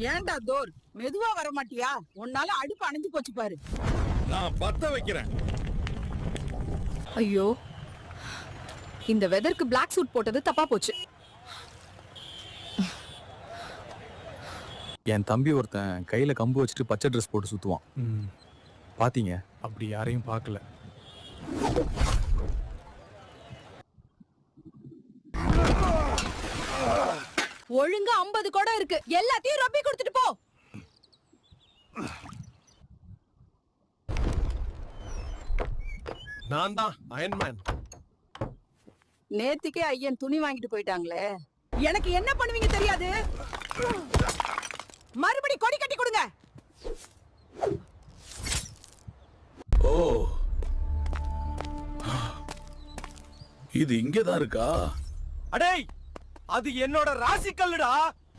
ஏன்டா தோர் மெதுவா வர மாட்டியா? உன்னால அடுப்பு அணைஞ்சு போச்சு பாரு. நான் பத்த வைக்கிறேன். ஐயோ, இந்த வெதருக்கு பிளாக் சூட் போட்டது தப்பா போச்சு. என் தம்பி ஒருத்தன் கையில கம்பு வச்சுட்டு பச்சை ட்ரெஸ் போட்டு சுத்துவான். பாத்தீங்க? அப்படி யாரையும் பார்க்கல. ஒழுங்கா 50 குடம் இருக்கு, எல்லாத்தையும் ரொப்பி கொடுத்துட்டு போ. நான் தான் அயன்மேன். நேத்திக்கே ஐயன் துணி வாங்கிட்டு போயிட்டாங்களே. எனக்கு என்ன பண்ணுவீங்க தெரியாது. மறுபடி கொடி கட்டி கொடுங்க. ஓ, இது இங்கதான் இருக்கா? அடேய், அது என்னோட ராசி கல்லுடா.